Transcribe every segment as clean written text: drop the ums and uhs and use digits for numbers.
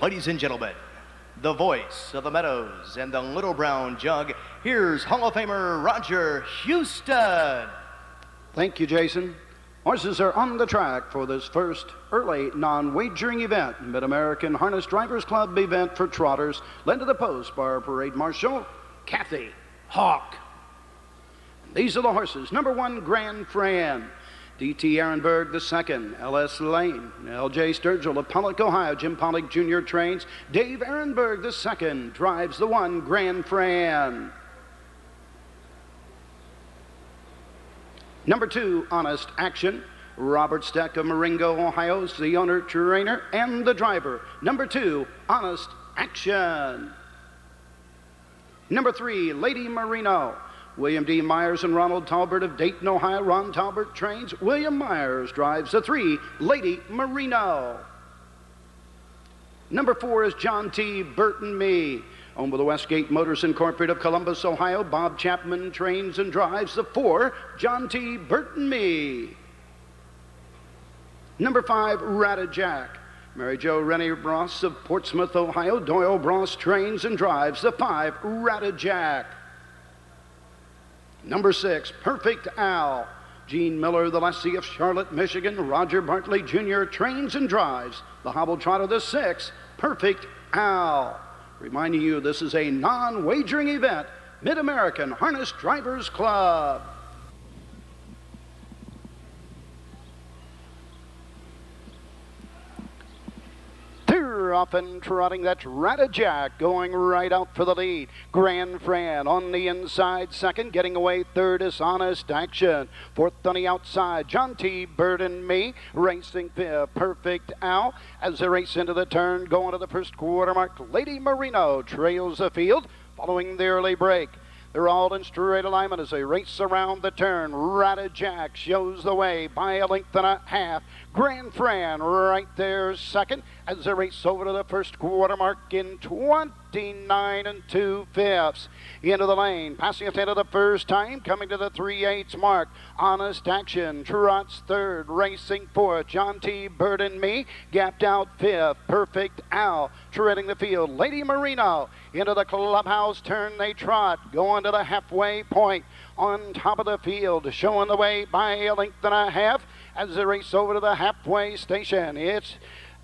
Ladies and gentlemen, the voice of the Meadows and the Little Brown Jug, here's Hall of Famer Roger Houston. Thank you, Jason. Horses are on the track for this first early non-wagering event, Mid-American Harness Drivers Club event for trotters, led to the post by our parade marshal, Kathy Hawk. These are the horses. Number 1, Grand Fran. D.T. Ehrenberg II, L.S. Lane, L.J. Sturgill of Pollock, Ohio. Jim Pollock Jr. trains. Dave Ehrenberg II drives the 1, Grand Fran. Number 2, Honest Action. Robert Steck of Marengo, Ohio is the owner, trainer, and the driver. Number 2, Honest Action. Number 3, Lady Marino. William D. Myers and Ronald Talbert of Dayton, Ohio. Ron Talbert trains. William Myers drives the 3, Lady Marino. Number 4 is John T. Burton Me. Owned by the Westgate Motors Incorporated of Columbus, Ohio. Bob Chapman trains and drives the 4, John T. Burton Me. Number 5, Rata Jack. Mary Jo Rennie Bross of Portsmouth, Ohio. Doyle Bross trains and drives the 5, Rata Jack. Number 6, Perfect Al. Gene Miller, the lessee of Charlotte, Michigan. Roger Bartley Jr. trains and drives the hobble trotter, the 6, Perfect Al. Reminding you, this is a non-wagering event, Mid-American Harness Drivers Club. They're off and trotting. That's Rata Jack going right out for the lead. Grand Fran on the inside second. Getting away third is Honest Action. Fourth on the outside, John T. Burton Me. Racing fifth, Perfect Al. As they race into the turn, going to the first quarter mark, Lady Marino trails the field following the early break. They're all in straight alignment as they race around the turn. Rata Jack shows the way by a length and a half. Grand Fran right there second as they race over to the first quarter mark in 29 2/5. Into the lane, passing it into the first time, coming to the 3/8 mark. Honest Action trots third, racing fourth. John T. Burton Me gapped out fifth. Perfect Al treading the field. Lady Marino into the clubhouse turn they trot, going to the halfway point. On top of the field, showing the way by a length and a half as they race over to the halfway station.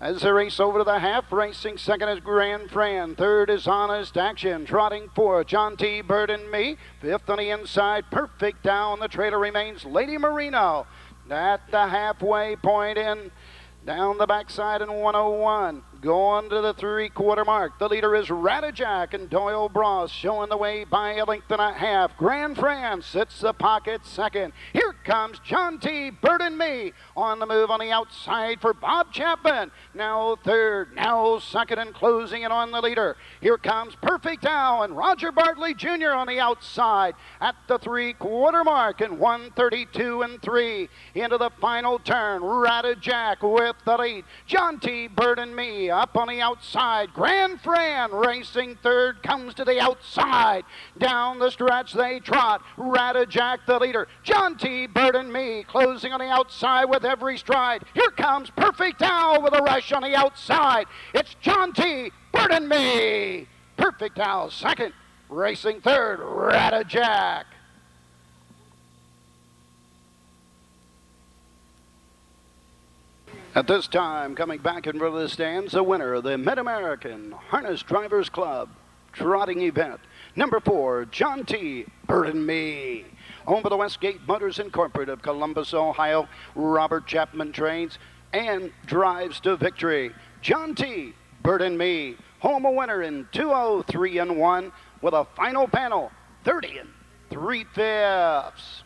As they race over to the half, racing second is Grand Fran. Third is Honest Action. Trotting fourth, John T. Burton Me. Fifth on the inside, Perfect Down. The trailer remains Lady Marino. At the halfway point in, down the backside in 101. Going to the three-quarter mark. The leader is Rata Jack and Doyle Bross showing the way by a length and a half. Grand Fran sits the pocket second. Here comes John T. Burton Me on the move on the outside for Bob Chapman. Now third, now second, and closing in on the leader. Here comes Perfect Al and Roger Bartley Jr. on the outside at the three-quarter mark in 1:32 3. Into the final turn, Rata Jack with the lead. John T. Burton Me up on the outside. Grand Fran racing third, comes to the outside. Down the stretch they trot. Rata Jack the leader. John T. Burton Me closing on the outside with every stride. Here comes Perfect Al with a rush on the outside. It's John T. Burton Me. Perfect Al second, racing third, Rata Jack. At this time, coming back in front of the stands, the winner of the Mid-American Harness Drivers Club trotting event. Number 4, John T. Burton Me. Owned by the Westgate Motors Incorporated of Columbus, Ohio. Robert Chapman trains and drives to victory. John T. Burton Me. Home a winner in 203 1 with a final panel 30 3/5.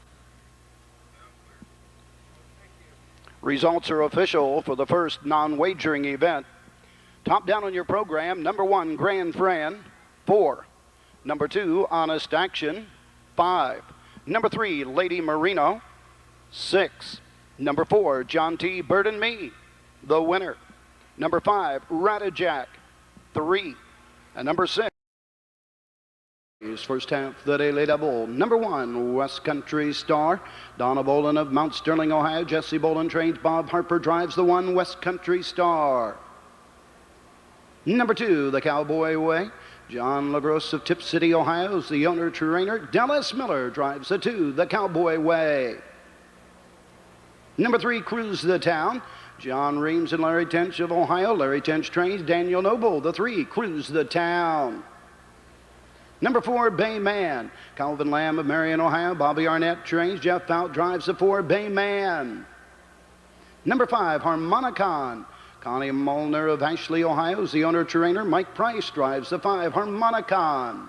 Results are official for the first non-wagering event. Top down on your program, number 1, Grand Fran, 4. Number 2, Honest Action, 5. Number 3, Lady Marino, 6. Number 4, John T. Burton Me, the winner. Number 5, Rata Jack, 3. And number 6. First half, the daily double. Number 1, West Country Star. Donna Bolin of Mount Sterling, Ohio. Jesse Bolin trains. Bob Harper drives the 1, West Country Star. Number 2, the Cowboy Way. John LaGrosse of Tip City, Ohio is the owner-trainer. Dallas Miller drives the 2, the Cowboy Way. Number 3, Cruise the Town. John Reams and Larry Tench of Ohio. Larry Tench trains. Daniel Noble, the 3, Cruise the Town. Number 4, Bayman. Calvin Lamb of Marion, Ohio. Bobby Arnett trains. Jeff Fout drives the 4, Bayman. Number 5, Harmonicon. Connie Molnar of Ashley, Ohio is the owner-trainer. Mike Price drives the 5, Harmonicon.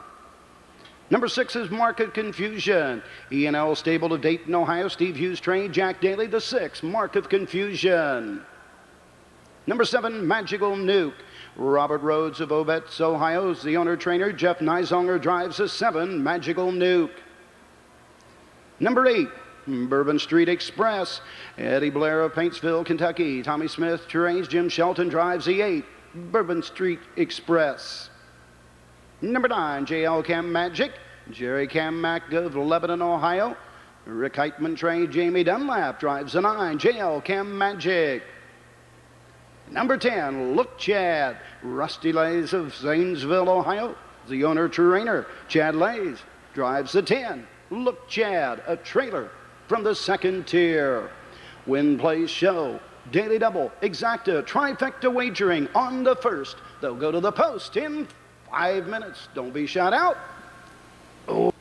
Number 6 is Market Confusion. E&L Stable of Dayton, Ohio. Steve Hughes trained. Jack Daly, the 6, Mark of Confusion. Number 7, Magical Nuke. Robert Rhodes of Ovets, Ohio is the owner-trainer. Jeff Neisonger drives the 7, Magical Nuke. Number 8, Bourbon Street Express. Eddie Blair of Paintsville, Kentucky. Tommy Smith trains. Jim Shelton drives the 8, Bourbon Street Express. Number 9, JL Cam Magic. Jerry Cammack of Lebanon, Ohio. Rick Heitman trains. Jamie Dunlap drives the 9, JL Cam Magic. Number 10, Look Chad. Rusty Lays of Zanesville, Ohio. The owner-trainer, Chad Lays, drives the 10, Look Chad, a trailer from the 2nd tier. Win, Plays, Show, Daily Double, Exacta, Trifecta Wagering on the 1st. They'll go to the post in 5 minutes. Don't be shut out. Oh.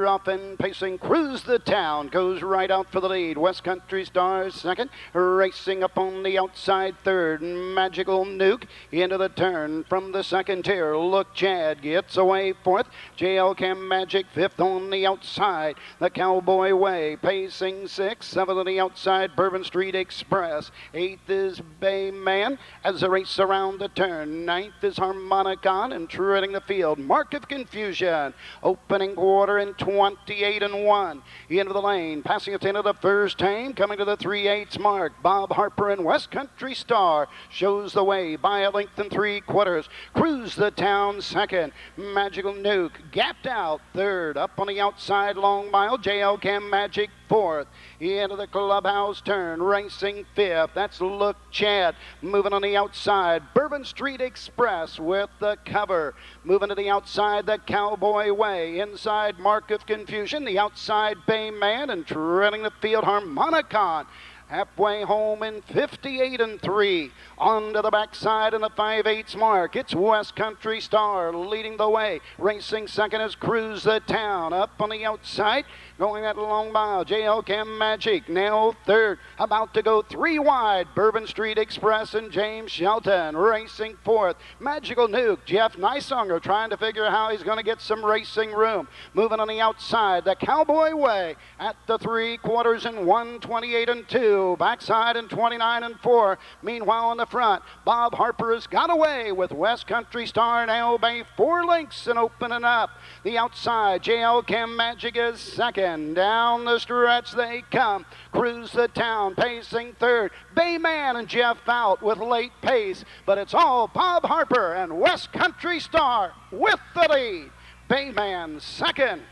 Off and pacing, Cruise the Town goes right out for the lead. West Country Stars second, racing up on the outside third. Magical Nuke into the turn from the 2nd tier. Look Chad gets away fourth. JL Cam Magic fifth on the outside. The Cowboy Way pacing sixth. Seventh on the outside, Bourbon Street Express. Eighth is Bayman as they race around the turn. Ninth is Harmonicon and treading the field, Mark of Confusion. Opening quarter in 28-1. Into the lane, passing it into the first tame, coming to the 3/8 mark. Bob Harper and West Country Star shows the way by a length and 3/4. Cruise the Town second. Magical Nuke gapped out third. Up on the outside, Long Mile. JL Cam Magic fourth. Into the clubhouse turn, racing fifth. That's Look Chad. Moving on the outside, Bourbon Street Express with the cover. Moving to the outside, the Cowboy Way. Inside, Mark of Confusion. The outside, Bayman, and treading the field, Harmonicon. Halfway home in 58-3. On to the backside in the 5/8 mark. It's West Country Star leading the way. Racing second is Cruise the Town. Up on the outside, going that long mile, JL Cam Magic now third. About to go 3 wide, Bourbon Street Express and James Shelton. Racing fourth, Magical Nuke. Jeff Neisonger trying to figure out how he's going to get some racing room. Moving on the outside, the Cowboy Way at the 3/4 in 1:28-2. Backside in 29-4. Meanwhile on the front, Bob Harper has got away with West Country Star now by 4 lengths and opening up. The outside, JL Cam Magic is second. Down the stretch they come. Cruise the Town pacing third. Bayman and Jeff out with late pace, but it's all Bob Harper and West Country Star with the lead. Bayman second.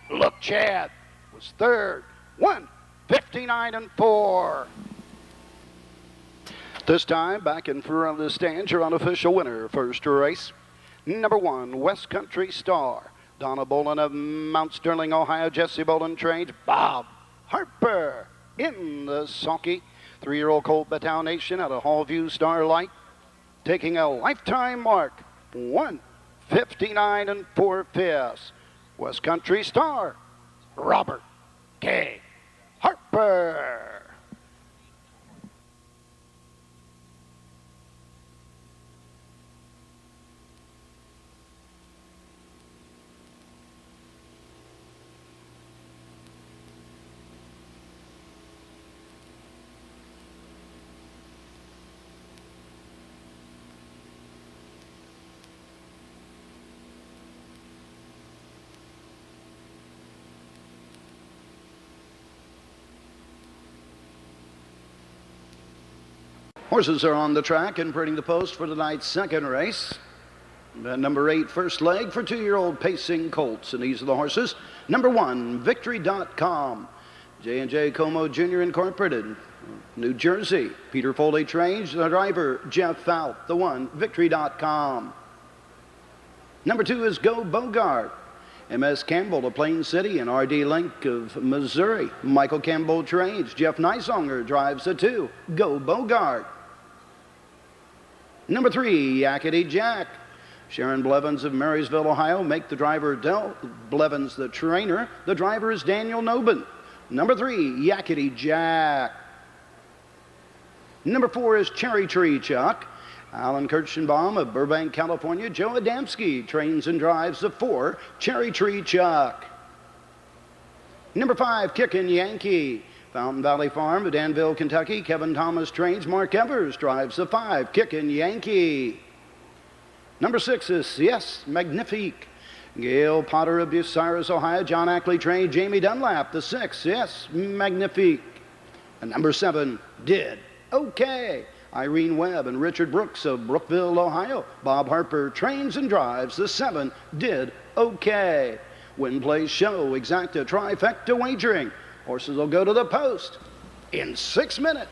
Look Chad was third. 1:59-4. This time, back in front of the stand, your unofficial winner. First race, number 1, West Country Star. Donna Bolin of Mount Sterling, Ohio. Jesse Bolin trains. Bob Harper in the sulky. 3-year-old Colt Batow Nation out of Hallview Starlight, taking a lifetime mark, 1:59-4/5. West Country Star, Robert K. Harper. Horses are on the track and printing the post for tonight's second race. Number 8, first leg for 2-year-old pacing colts. And these are the horses. Number 1, Victory.com. J&J Como Jr. Incorporated, New Jersey. Peter Foley trains the driver, Jeff Fout, the one, Victory.com. Number 2 is Go Bogart. MS Campbell of Plain City and RD Link of Missouri. Michael Campbell trains. Jeff Neisonger drives the 2. Go Bogart. Number 3, Yakety Jack. Sharon Blevins of Marysville, Ohio. Make the driver Del Blevins the trainer. The driver is Daniel Nobin. Number 3, Yakety Jack. Number 4 is Cherry Tree Chuck. Alan Kirchenbaum of Burbank, California. Joe Adamski trains and drives the 4, Cherry Tree Chuck. Number 5, Kickin' Yankee. Fountain Valley Farm of Danville, Kentucky. Kevin Thomas trains. Mark Evers drives the 5, Kickin' Yankee. Number 6 is Yes Magnifique. Gail Potter of Bucyrus, Ohio. John Ackley trained. Jamie Dunlap, the 6, Yes Magnifique. And number 7, Did Okay. Irene Webb and Richard Brooks of Brookville, Ohio. Bob Harper trains and drives the 7, Did Okay. Win, Play, Show, Exacta, Trifecta Wagering. Horses will go to the post in 6 minutes.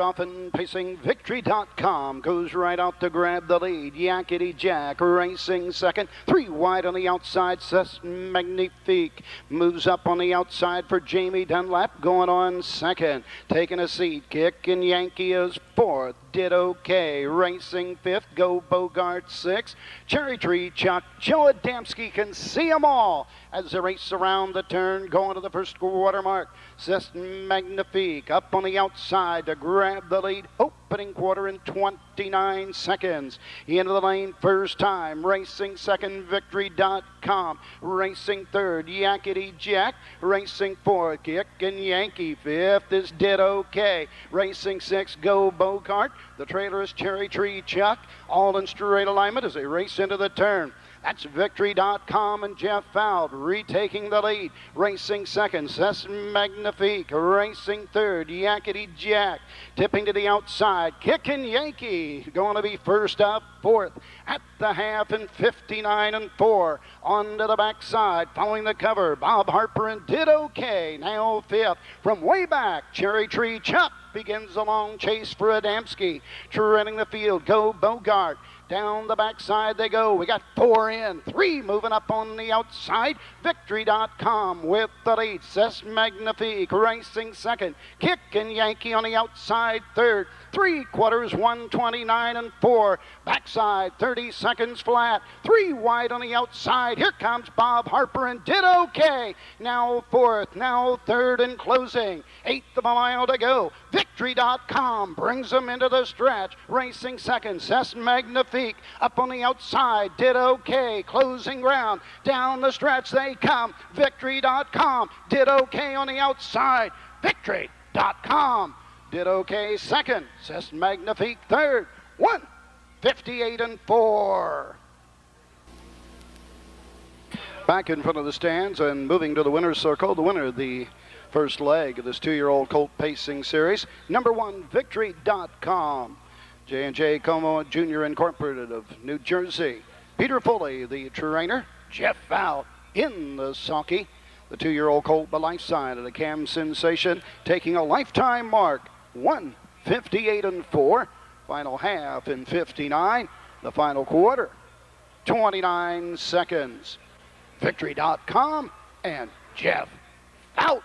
Often pacing Victory.com goes right out to grab the lead. Yakety Jack racing second. 3 wide on the outside. Cess Magnifique moves up on the outside for Jamie Dunlap going on second. Taking a seat. Kickin' Yankee is fourth. Did Okay racing fifth. Go Bogart sixth. Cherry Tree Chuck. Joe Adamski can see them all as they race around the turn going to the first quarter mark. Cess Magnifique up on the outside to grab the lead. Opening quarter in 29 seconds. Into the lane first time. Racing second, Victory.com. Racing third, Yakety Jack. Racing fourth, Kickin' Yankee. Fifth is Did Okay. Racing sixth, Go Bogart. The trailer is Cherry Tree Chuck. All in straight alignment as they race into the turn. That's Victory.com and Jeff Fout retaking the lead. Racing second, Cess Magnifique. Racing third, Yakety Jack. Tipping to the outside, Kickin' Yankee. Going to be first up, fourth at the half in 59-4. On to the backside, following the cover, Bob Harper and Did Okay. Now fifth from way back, Cherry Tree Chuck begins a long chase for Adamski. Treading the field, Go Bogart. Down the backside they go. We got 4 in, 3 moving up on the outside. Victory.com with the lead. Cess Magnifique racing second. Kickin' Yankee on the outside third. 3 quarters, 129-4. Backside, 30 seconds flat. 3 wide on the outside. Here comes Bob Harper and Did Okay. Now fourth, now third and closing. 1/8 of a mile to go. Victory.com brings them into the stretch. Racing second, Cess Magnifique. Up on the outside, Did Okay. Closing ground. Down the stretch they come. Victory.com. Did Okay on the outside. Victory.com. Did Okay second. Cess Magnifique third. 1:58-4. Back in front of the stands and moving to the winner's circle. The winner of the first leg of this 2-year-old colt pacing series. Number 1, Victory.com. J&J Como Jr. Incorporated of New Jersey. Peter Foley, the trainer. Jeff Fout in the sulky. The 2-year-old colt by life side of the Cam Sensation, taking a lifetime mark. 1:58-4. Final half in 59. The final quarter, 29 seconds. Victory.com and Jeff Fout.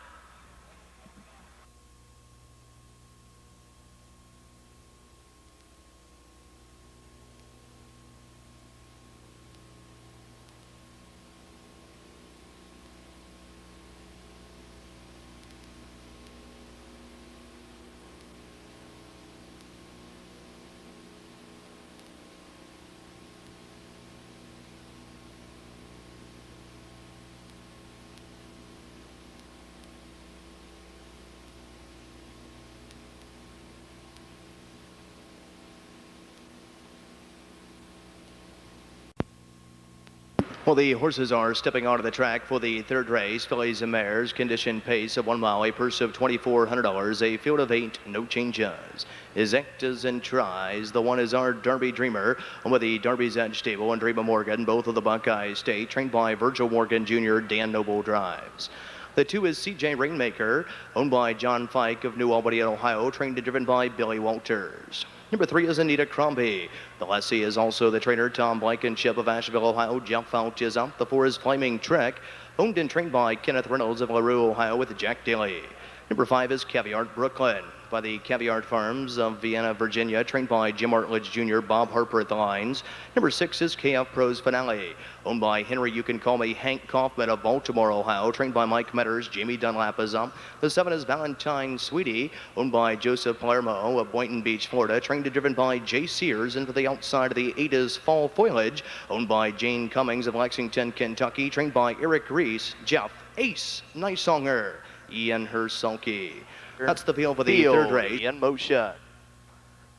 Well, the horses are stepping onto the track for the third race. Fillies and mares, condition pace of 1 mile, a purse of $2,400, a field of 8, no changes. His Ectas and tries. The one is our Derby Dreamer with the Derby's Edge stable and Dreamer Morgan, both of the Buckeye State, trained by Virgil Morgan Jr. Dan Noble drives. The 2 is CJ Rainmaker, owned by John Fike of New Albany, Ohio, trained and driven by Billy Walters. Number 3 is Anita Crombie. The lessee is also the trainer Tom Blankenship of Asheville, Ohio. Jeff Fouch is up. The 4 is Flaming Trek, owned and trained by Kenneth Reynolds of LaRue, Ohio, with Jack Daly. Number 5 is Caviar Brooklyn by the Caviar Farms of Vienna, Virginia, trained by Jim Artledge Jr., Bob Harper at the lines. Number 6 is KF Pro's Finale, owned by Henry You Can Call Me Hank Kaufman of Baltimore, Ohio, trained by Mike Metters. Jamie Dunlap is up. The 7 is Valentine Sweetie, owned by Joseph Palermo of Boynton Beach, Florida, trained and driven by Jay Sears. And for the outside of the 8 is Fall Foliage, owned by Jane Cummings of Lexington, Kentucky, trained by Eric Reese, Jeff Ace Nicesonger, Ian Hersulke. That's the field for the third race. In motion.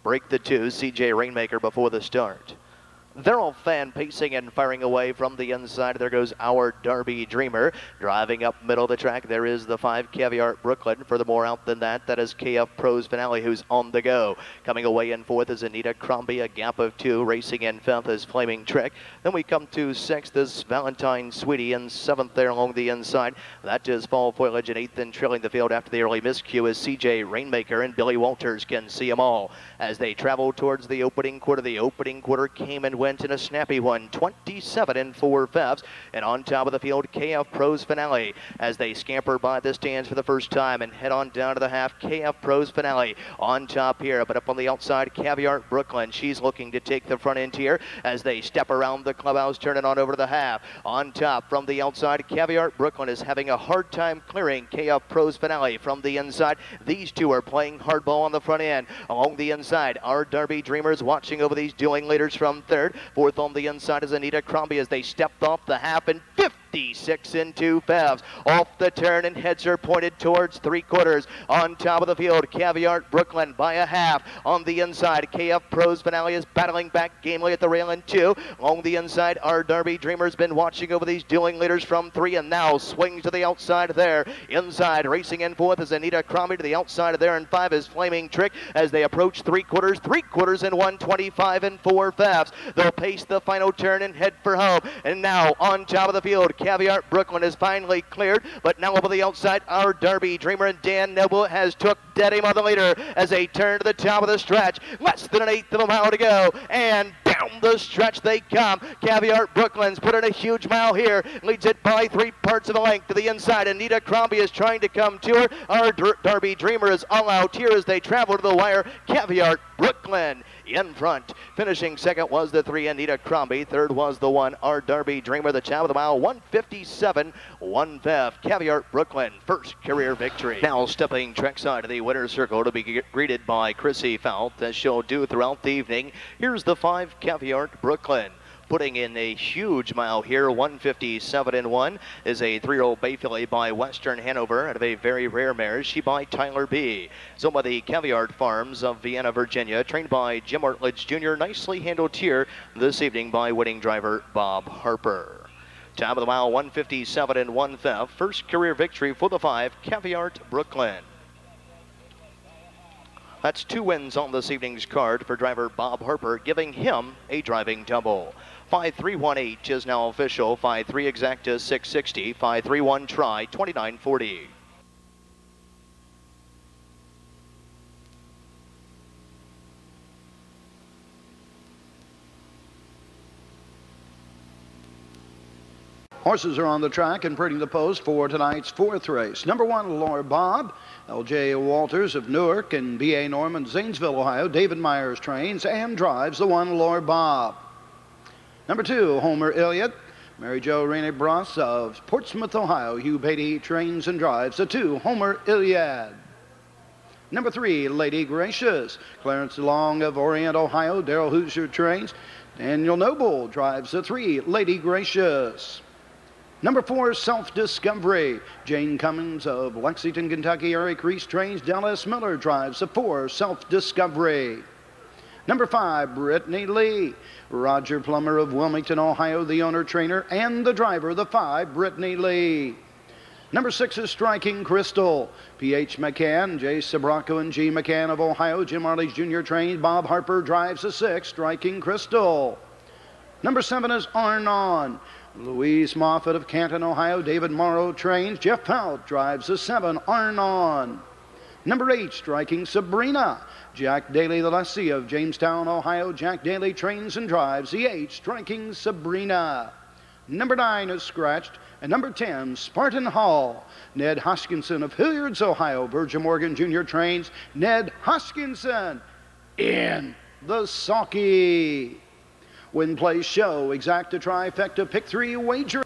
Break the 2, CJ Rainmaker before the start. They're all fan pacing and firing away from the inside. There goes our Derby Dreamer. Driving up middle of the track, there is the 5 Caviar Brooklyn. Furthermore out than that, that is KF Pro's Finale, who's on the go. Coming away in 4th is Anita Crombie, a gap of 2. Racing in 5th is Flaming Trick. Then we come to 6th is Valentine Sweetie, and 7th there along the inside. That is Fall Foliage, and 8th and trailing the field after the early miscue is CJ Rainmaker, and Billy Walters can see them all as they travel towards the opening quarter. The opening quarter came and went in a snappy one, 27 4/5. And on top of the field, KF Pro's Finale as they scamper by the stands for the first time and head on down to the half. KF Pro's Finale on top here, but up on the outside, Caviar Brooklyn. She's looking to take the front end here as they step around the clubhouse, turning on over to the half. On top from the outside, Caviar Brooklyn is having a hard time clearing KF Pro's Finale from the inside. These two are playing hardball on the front end. Along the inside, our Derby Dreamers watching over these dueling leaders from 3rd. 4th on the inside is Anita Crombie as they stepped off the half, and 56 2/5. Off the turn, and heads are pointed towards 3/4. On top of the field, Caviar Brooklyn by a half. On the inside, KF Pro's Finale is battling back gamely at the rail in 2. Along the inside, our Derby Dreamer's been watching over these dueling leaders from 3 and now swings to the outside there. Inside, racing in 4th is Anita Crombie. To the outside of there in 5 is Flaming Trick as they approach 3/4 in 125 4/5. They'll pace the final turn and head for home. And now on top of the field, Caviar Brooklyn is finally cleared, but now over the outside, our Derby Dreamer, and Dan Noble has took dead aim on the leader as they turn to the top of the stretch. Less than an 1/8 of a mile to go, and down the stretch they come. Caviar Brooklyn's put in a huge mile here, leads it by 3 parts of a length to the inside. Anita Crombie is trying to come to her. Our Derby Dreamer is all out here as they travel to the wire. Caviar Brooklyn in front. Finishing 2nd was the 3 Anita Crombie. 3rd was the 1 our Derby Dreamer. The top of the mile, 157 1/5. Caviar Brooklyn, first career victory. Now stepping trackside of the winner's circle to be greeted by Chrissy Felt, as she'll do throughout the evening. Here's the 5 Caviar Brooklyn. Putting in a huge mile here, 157 1, is a 3-year-old bay filly by Western Hanover out of a very rare mare. She by Tyler B. So by the Caviar Farms of Vienna, Virginia, trained by Jim Artledge Jr. Nicely handled here this evening by winning driver Bob Harper. Top of the mile, 157 1/5. First career victory for the 5 Caviar Brooklyn. That's 2 wins on this evening's card for driver Bob Harper, giving him a driving double. 5318 is now official. 53 exacta 660. 531 try 2940. Horses are on the track and printing the post for tonight's 4th race. Number 1, Lord Bob. L.J. Walters of Newark and B.A. Norman, Zanesville, Ohio. David Myers trains and drives the 1, Lord Bob. Number 2, Homer Elliott. Mary Jo Rainey Bross of Portsmouth, Ohio. Hugh Beatty trains and drives the 2, Homer Iliad. Number 3, Lady Gracious. Clarence Long of Orient, Ohio. Darrell Hoosier trains. Daniel Noble drives the 3, Lady Gracious. Number 4, Self-Discovery. Jane Cummins of Lexington, Kentucky. Eric Reese trains. Dallas Miller drives the 4, Self-Discovery. Number 5, Brittany Lee. Roger Plummer of Wilmington, Ohio, the owner, trainer, and the driver, the 5, Brittany Lee. Number 6 is Striking Crystal. P.H. McCann, J. Sabraco, and G. McCann of Ohio. Jim Arley's Jr. trained. Bob Harper drives the 6, Striking Crystal. Number 7 is Arnon. Louise Moffett of Canton, Ohio. David Morrow trains. Jeff Fout drives the 7, Arnon. Number 8, Striking Sabrina. Jack Daly, the lessee of Jamestown, Ohio. Jack Daly trains and drives the 8, Striking Sabrina. Number 9 is Scratched. And number 10, Spartan Hall. Ned Hoskinson of Hilliards, Ohio. Virgil Morgan Jr. trains. Ned Hoskinson in the sulky. Win, play, show. Exacta, trifecta, pick 3, wager.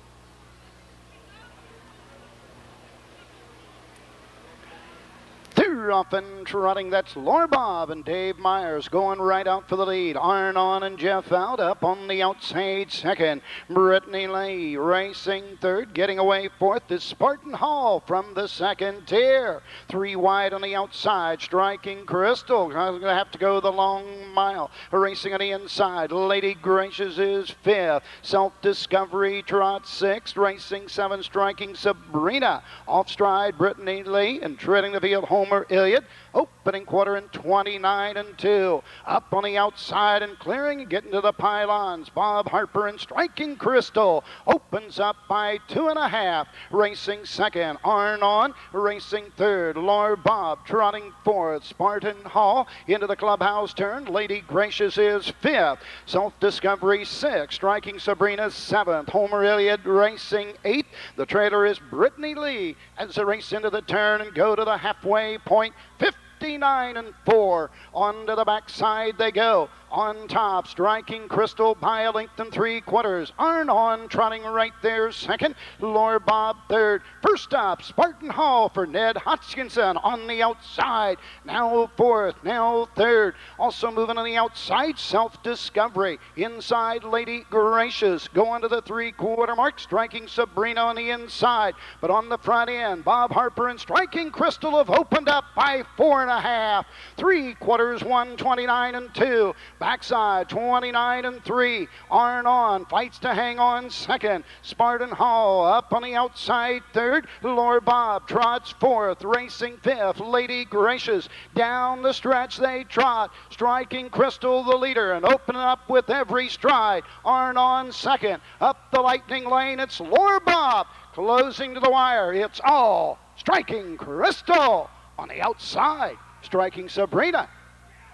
Off and trotting, that's Laura Bob and Dave Myers going right out for the lead. Arnon and Jeff out up on the outside second. Brittany Lee racing third, getting away fourth is Spartan Hall from the second tier. 3 wide on the outside, Striking Crystal. Going to have to go the long mile. Racing on the inside, Lady Gracious is fifth. Self-Discovery trots sixth. Racing 7, Striking Sabrina. Off stride, Brittany Lee, and treading the field, Homer Elliott. Opening quarter in 29 and 2. Up on the outside and clearing and getting to the pylons. Bob Harper and Striking Crystal opens up by 2.5. Racing second, Arnon. Racing third, Laura Bob. Trotting fourth, Spartan Hall. Into the clubhouse turn, Lady Gracious is fifth. Self-Discovery sixth. Striking Sabrina seventh. Homer Elliott racing eighth. The trailer is Brittany Lee as they race into the turn and go to the halfway point. 59 and 4. Onto the backside they go. On top, Striking Crystal by a length and 3/4. Arnon trotting right there second. Laura Bob third. First up, Spartan Hall for Ned Hutchinson on the outside. Now fourth, now third. Also moving on the outside, Self-Discovery. Inside, Lady Gracious. Going to the 3/4 mark. Striking Sabrina on the inside. But on the front end, Bob Harper and Striking Crystal have opened up by 4.5. 3/4, 129 and 2. Backside, 29 and 3. Arnon fights to hang on second. Spartan Hall up on the outside third. Laura Bob trots fourth. Racing fifth. Lady Gracious. Down the stretch they trot. Striking Crystal the leader and opening up with every stride. Arnon second. Up the lightning lane, it's Laura Bob. Closing to the wire, it's all Striking Crystal. On the outside, Striking Sabrina.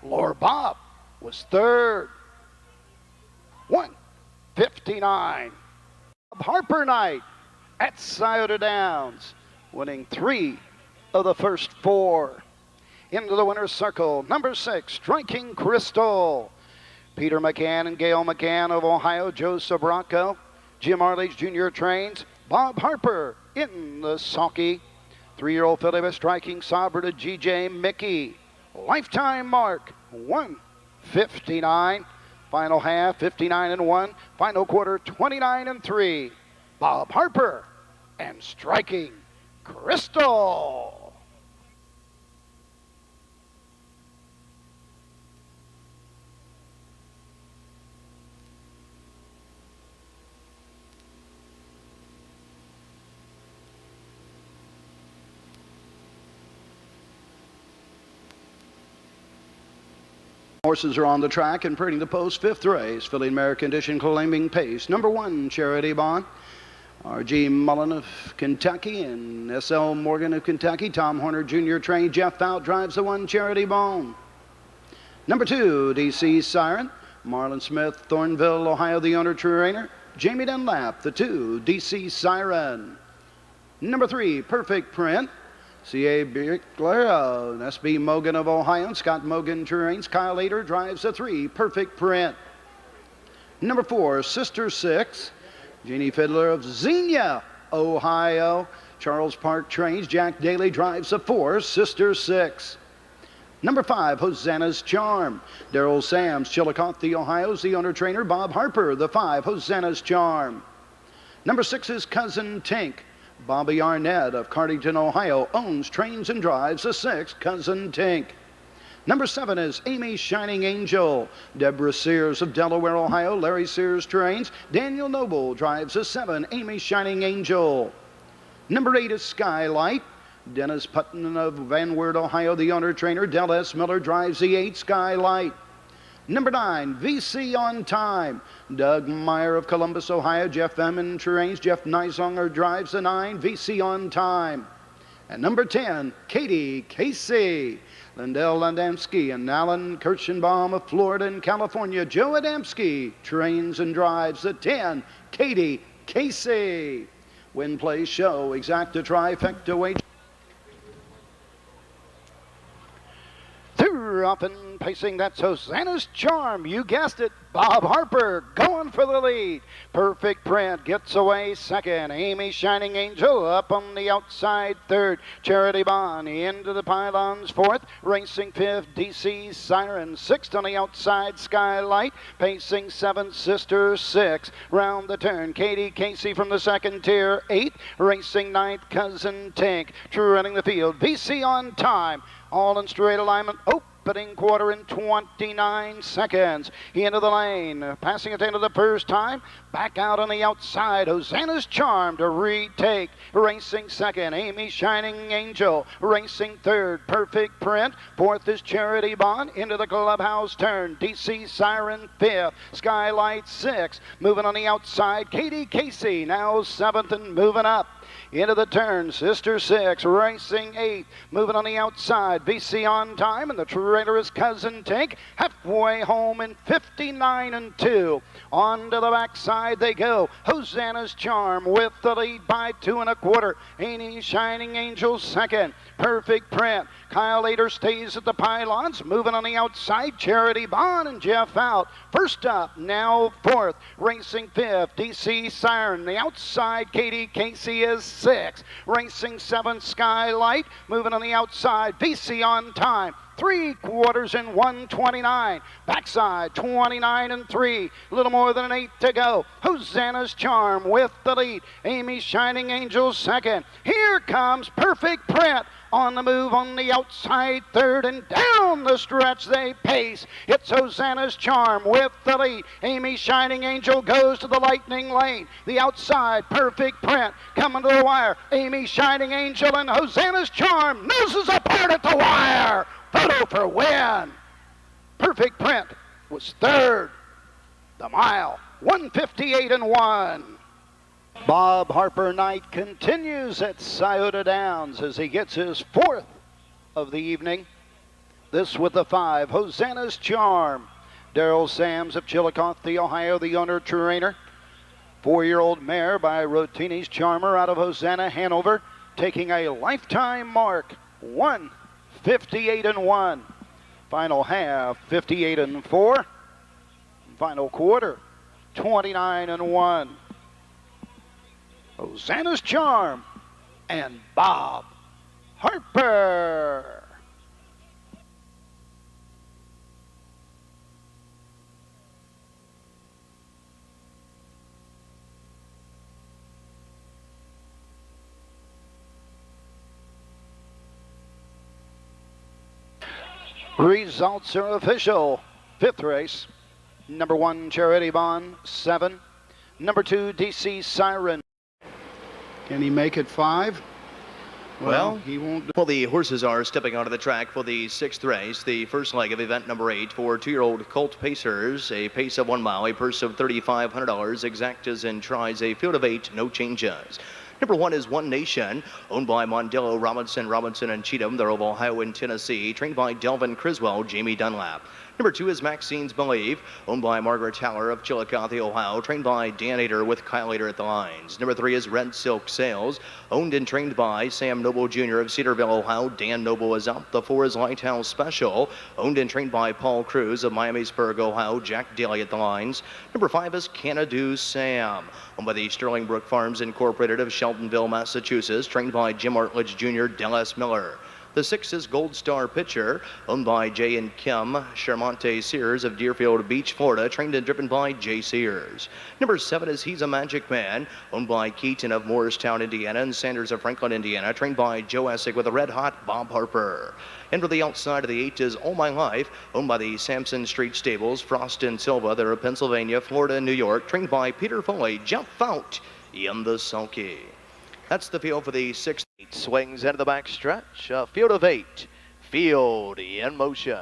Laura Bob was third. 1:59. Harper Knight at Scioto Downs, winning 3 of the first 4. Into the winner's circle, number 6, Striking Crystal. Peter McCann and Gail McCann of Ohio, Joe Sabraco, Jim Arley's Jr. trains, Bob Harper in the sulky. 3-year-old filly with Striking Sabra to G.J. Mickey. Lifetime mark, 1:59. Final half, 59 and 1. Final quarter, 29 and 3. Bob Harper and Striking Crystal. Horses are on the track and parading the post. 5th race, filly mare condition, claiming pace. Number 1, Charity Bond. R.G. Mullen of Kentucky and S.L. Morgan of Kentucky. Tom Horner Jr. trained. Jeff Fout drives the 1, Charity Bond. Number 2, D.C. Siren. Marlon Smith, Thornville, Ohio, the owner trainer. Jamie Dunlap, the 2, D.C. Siren. Number 3, Perfect Print. C.A. Bickler, S.B. Mogan of Ohio, Scott Mogan trains. Kyle Lader drives the 3, Perfect Print. Number 4, Sister 6. Jeannie Fiddler of Xenia, Ohio. Charles Park trains. Jack Daly drives the 4, Sister 6. Number 5, Hosanna's Charm. Daryl Sams, Chillicothe, Ohio's the owner trainer. Bob Harper, the 5, Hosanna's Charm. Number 6 is Cousin Tink. Bobby Arnett of Cardington, Ohio, owns, trains, and drives the 6, Cousin Tink. Number 7 is Amy Shining Angel. Deborah Sears of Delaware, Ohio. Larry Sears trains. Daniel Noble drives a 7, Amy Shining Angel. Number 8 is Skylight. Dennis Putton of Van Wert, Ohio, the owner trainer. Del S. Miller drives the 8, Skylight. Number 9, VC on Time. Doug Meyer of Columbus, Ohio. Jeff Emmon trains. Jeff Neisonger drives the 9, VC on Time. And number 10, Katie Casey. Lindell Adamski and Alan Kirschenbaum of Florida and California. Joe Adamski trains and drives the 10, Katie Casey. Win, play, show, exacta, trifecta, wage. Up and pacing, that's Hosanna's Charm. You guessed it, Bob Harper going for the lead. Perfect Print gets away second. Amy Shining Angel up on the outside third. Charity Bond into the pylons fourth. Racing fifth, DC Siren. Sixth on the outside, Skylight. Pacing seventh, Sister six. Round the turn, Katie Casey from the second tier. Eighth, racing ninth, Cousin Tink. Running the field, VC on Time. All in straight alignment. Opening quarter in 29 seconds. Into the lane. Passing it into the first time. Back out on the outside. Hosanna's Charm to retake. Racing second. Amy Shining Angel. Racing third. Perfect Print. Fourth is Charity Bond. Into the clubhouse turn. DC Siren fifth. Skylight sixth. Moving on the outside. Katie Casey now seventh and moving up. Into the turn, Sister six, racing eighth, moving on the outside, VC on Time, and the trailer is Cousin Tink, halfway home in 59 and 2. On to the backside they go, Hosanna's Charm with the lead by 2 1/4. Amy Shining Angel second, Perfect Print. Kyle Ader stays at the pylons, moving on the outside, Charity Bond and Jeff out. First up, now fourth, racing fifth, DC Siren. The outside, Katie Casey is six. Racing seven, Skylight. Moving on the outside, VC on Time. 3/4 in 1:29. Backside 29 and 3. A little more than an 8 to go. Hosanna's Charm with the lead. Amy Shining Angel second. Here comes Perfect Print on the move on the outside third, and down the stretch they pace. It's Hosanna's Charm with the lead. Amy Shining Angel goes to the lightning lane. The outside Perfect Print coming to the wire. Amy Shining Angel and Hosanna's Charm noses apart at the wire. Photo for win. Perfect Print was third. The mile, 1:58 and 1. Bob Harper Knight continues at Scioto Downs as he gets his fourth of the evening. This with the 5, Hosanna's Charm. Daryl Sams of Chillicothe, Ohio, the owner trainer. 4-year-old mare by Rotini's Charmer out of Hosanna, Hanover, taking a lifetime mark, 1:58 and 1. Final half, 58 and 4. Final quarter, 29 and 1. Hosanna's Charm and Bob Harper. Results are official. 5th race, number 1, Charity Bond, 7. Number 2, DC Siren. Can he make it 5? Well, he won't. Well, the horses are stepping onto the track for the 6th race, the first leg of event number 8 for 2-year-old Colt Pacers. A pace of 1 mile, a purse of $3,500, exactas and tries, a field of 8, no changes. Number 1 is One Nation, owned by Mondello, Robinson and Cheatham. They're of Ohio and Tennessee, trained by Delvin Criswell, Jamie Dunlap. Number 2 is Maxine's Believe, owned by Margaret Haller of Chillicothe, Ohio, trained by Dan Ader with Kyle Ader at the lines. Number 3 is Red Silk Sales, owned and trained by Sam Noble Jr. of Cedarville, Ohio. Dan Noble is up. The 4 is Lighthouse Special, owned and trained by Paul Cruz of Miamisburg, Ohio. Jack Daly at the lines. Number 5 is Canadu Sam, owned by the Sterling Brook Farms Incorporated of Sheltonville, Massachusetts, trained by Jim Artledge Jr., Dallas Miller. The 6 is Gold Star Pitcher, owned by Jay and Kim Charmonte Sears of Deerfield Beach, Florida, trained and driven by Jay Sears. Number 7 is He's a Magic Man, owned by Keaton of Morristown, Indiana, and Sanders of Franklin, Indiana, trained by Joe Essick with a red-hot Bob Harper. And for the outside of the 8 is All My Life, owned by the Sampson Street Stables, Frost and Silva. They're of Pennsylvania, Florida, and New York, trained by Peter Foley, Jeff Fout in the sulky. That's the field for the 6th. Swings into the back stretch. A field of 8. Field in motion.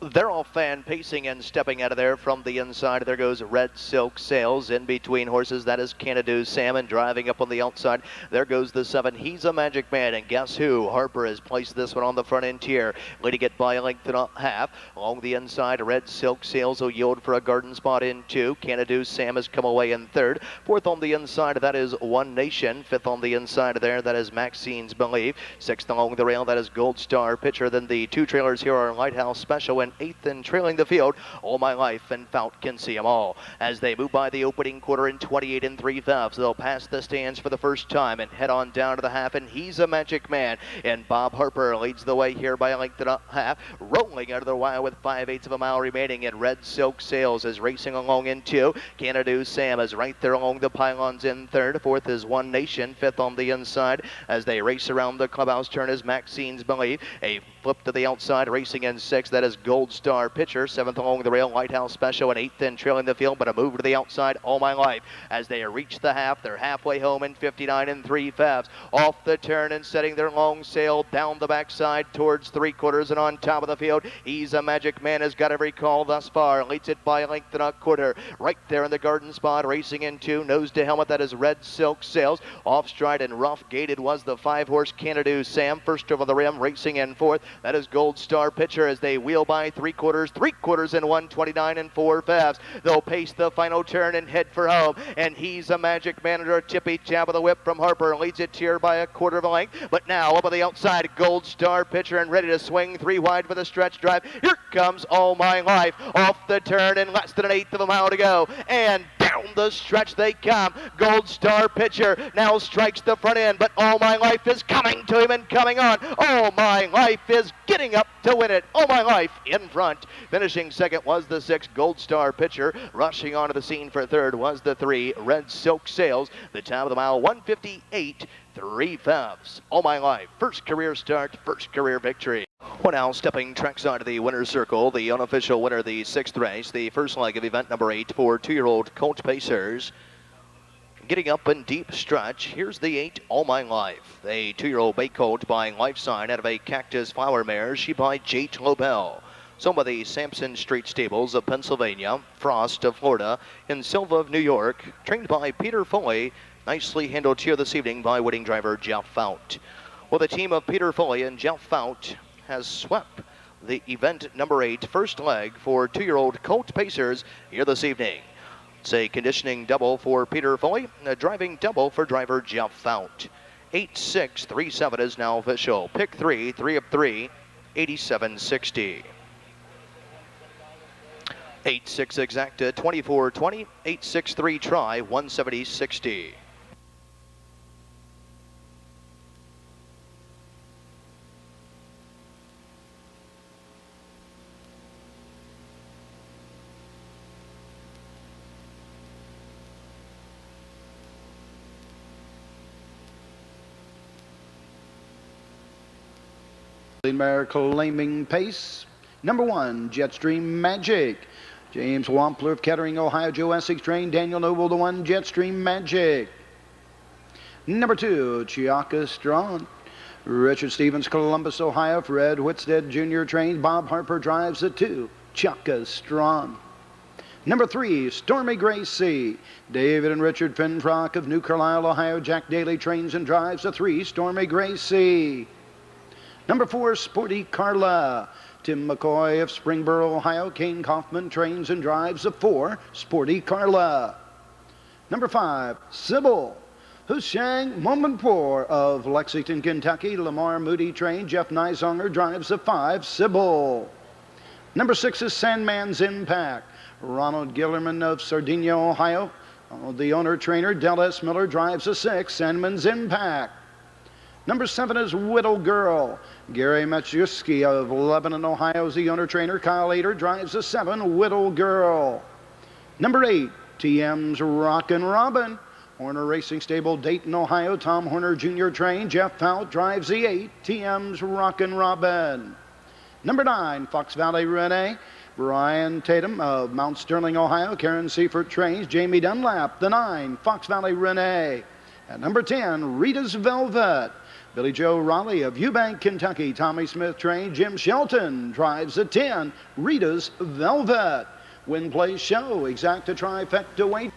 They're all fan pacing and stepping out of there from the inside. There goes Red Silk Sails in between horses. That is Canada Salmon driving up on the outside. There goes the 7. He's a Magic Man. And guess who? Harper has placed this one on the front end tier. Leading it by a length and a half. Along the inside, Red Silk Sails will yield for a garden spot in 2. Canada Sam has come away in 3rd. 4th on the inside, that is One Nation. 5th on the inside there, that is Maxine's Believe. 6th along the rail, that is Gold Star Pitcher. Then the 2 trailers here are Lighthouse Special and 8th and trailing the field, All My Life, and Fout can see them all. As they move by the opening quarter in 28 3/5, they'll pass the stands for the first time and head on down to the half, and He's a Magic Man. And Bob Harper leads the way here by a length and a half, rolling out of the wire with 5/8 of a mile remaining, and Red Silk Sails is racing along in 2. Canada Sam is right there along the pylons in 3rd. 4th is One Nation. 5th on the inside as they race around the clubhouse turn is Maxine's Believe. A flip to the outside, racing in 6th. That is Gold Star Pitcher. 7th along the rail, Lighthouse Special, and 8th in trailing the field, but a move to the outside, All My Life. As they reach the half, they're halfway home in 59 3/5. Off the turn and setting their long sail down the backside towards 3/4 and on top of the field. He's a Magic Man has got every call thus far. Leads it by a length and a quarter. Right there in the garden spot, racing in 2. Nose to helmet, that is Red Silk Sails. Off stride and rough gated was the 5-horse Canada Sam. First over the rim, racing in 4th. That is Gold Star Pitcher as they wheel by 3/4 and 129 4/5. They'll pace the final turn and head for home. And He's a Magic Man under a tippy jab of the whip from Harper. Leads it here by a quarter of a length. But now up on the outside, Gold Star Pitcher and ready to swing 3 wide for the stretch drive. Here comes All My Life off the turn and less than 1/8 of a mile to go. And down the stretch they come. Gold Star Pitcher now strikes the front end, but All My Life is coming to him and coming on. All My Life is getting up to win it. All My Life in front. Finishing second was the 6, Gold Star Pitcher. Rushing onto the scene for 3rd was the 3, Red Silk Sails. The top of the mile, 158 3/5. All My Life, first career start, first career victory. Well, now stepping trackside to the winner's circle, the unofficial winner of the 6th race, the first leg of event number 8 for 2-year-old Colt Pacers. Getting up in deep stretch, here's the 8, All My Life. A 2-year-old bay colt by Life Sign out of a Cactus Flower mare, she by Jate Lobel. Some of the Sampson Street Stables of Pennsylvania, Frost of Florida, and Silva of New York, trained by Peter Foley. Nicely handled here this evening by winning driver Jeff Fout. Well, the team of Peter Foley and Jeff Fout has swept the event number 8 first leg for 2-year-old Colt Pacers here this evening. It's a conditioning double for Peter Foley and a driving double for driver Jeff Fout. 8-6-3-7 is now official. Pick 3, 3 of 3, 87-60. 8-6 exacta, 24-20, 8-6-3 try, 170-60. Mare claiming pace. Number 1, Jetstream Magic. James Wampler of Kettering, Ohio. Joe Essex trained. Daniel Noble, the 1, Jetstream Magic. Number 2, Chiaka Strawn. Richard Stevens, Columbus, Ohio. Fred Whitstead Jr. trained. Bob Harper drives the 2, Chiaka Strawn. Number 3, Stormy Gracie. David and Richard Finfrock of New Carlisle, Ohio. Jack Daly trains and drives the 3, Stormy Gracie. Number 4, Sporty Carla. Tim McCoy of Springboro, Ohio. Kane Kaufman trains and drives the 4, Sporty Carla. Number 5, Sybil Hushang Momanpour of Lexington, Kentucky. Lamar Moody trained. Jeff Neisonger drives the 5, Sybil. Number 6 is Sandman's Impact. Ronald Gillerman of Sardinia, Ohio. The owner-trainer, Del S. Miller, drives the 6, Sandman's Impact. Number 7 is Whittle Girl. Gary Machuski of Lebanon, Ohio is the owner-trainer. Kyle Ader drives the 7, Whittle Girl. Number 8, TM's Rockin' Robin. Horner Racing Stable, Dayton, Ohio. Tom Horner Jr. train. Jeff Fout drives the 8, TM's Rockin' Robin. Number 9, Fox Valley Renee. Brian Tatum of Mount Sterling, Ohio. Karen Seifert trains. Jamie Dunlap, the 9, Fox Valley Renee. At number 10, Rita's Velvet. Billy Joe Raleigh of Eubank, Kentucky. Tommy Smith trains. Jim Shelton drives the 10, Rita's Velvet. Win, play, show. Exacta trifecta weight.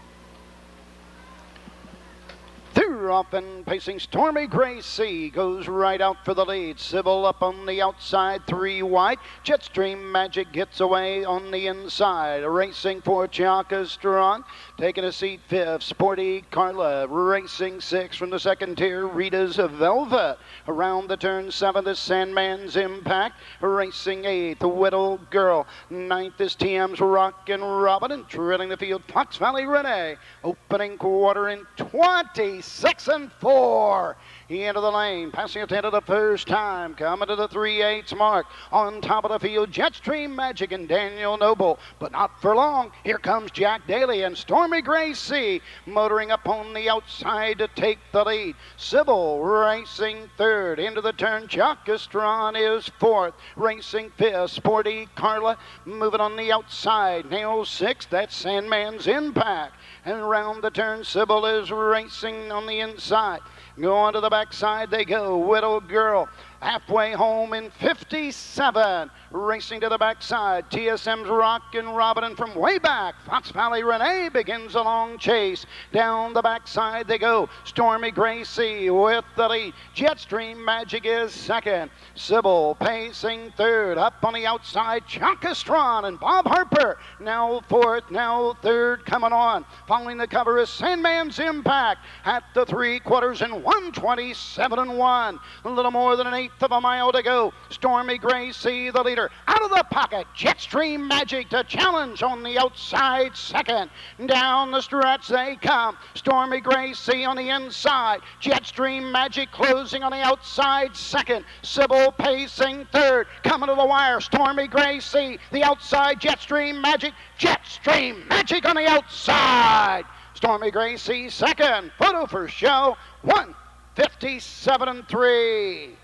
Off and pacing Stormy Gracie goes right out for the lead. Sybil up on the outside, 3 wide. Jetstream Magic gets away on the inside. Racing for Chaka Strong. Taking a seat 5th, Sporty Carla. Racing 6th from the second tier, Rita's Velvet. Around the turn 7th is Sandman's Impact. Racing 8th, Whittle Girl. 9th is TM's Rockin' Robin. And trailing the field, Fox Valley Renee. Opening quarter in 26 and 4. He entered the lane, passing it into the first time, coming to the 3/8 mark. On top of the field, Jetstream Magic and Daniel Noble, but not for long. Here comes Jack Daly and Stormy Gracie, motoring up on the outside to take the lead. Sybil racing 3rd, into the turn. Chuck Estron is 4th, racing 5th. Sporty Carla moving on the outside. Nails 6th, that's Sandman's Impact. And around the turn, Sybil is racing on the inside. Going to the backside they go. Whittle Girl halfway home in 57. Racing to the backside, TSM's Rockin' Robin, and from way back, Fox Valley Renee begins a long chase. Down the backside they go. Stormy Gracie with the lead. Jetstream Magic is 2nd. Sybil pacing 3rd. Up on the outside, Chunkastron and Bob Harper. Now 4th, now 3rd coming on. Following the cover is Sandman's Impact at the 3/4 and 1:27 and 1. A little more than an 1/8 of a mile to go. Stormy Gracie, the leader, out of the pocket. Jetstream Magic to challenge on the outside 2nd. Down the stretch they come. Stormy Gracie on the inside. Jetstream Magic closing on the outside 2nd. Sybil pacing 3rd. Coming to the wire. Stormy Gracie, the outside. Jetstream Magic. Jetstream Magic on the outside. Stormy Gracie 2nd. Photo for show. 1:57 and 3.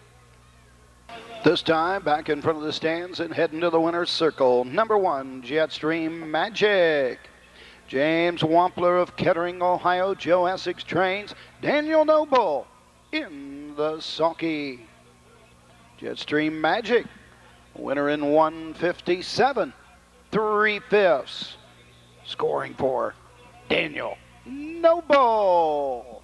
This time back in front of the stands and heading to the winner's circle. Number 1, Jetstream Magic. James Wampler of Kettering, Ohio. Joe Essex trains. Daniel Noble in the sulky. Jetstream Magic, winner in 1:57, 3/5. Scoring for Daniel Noble.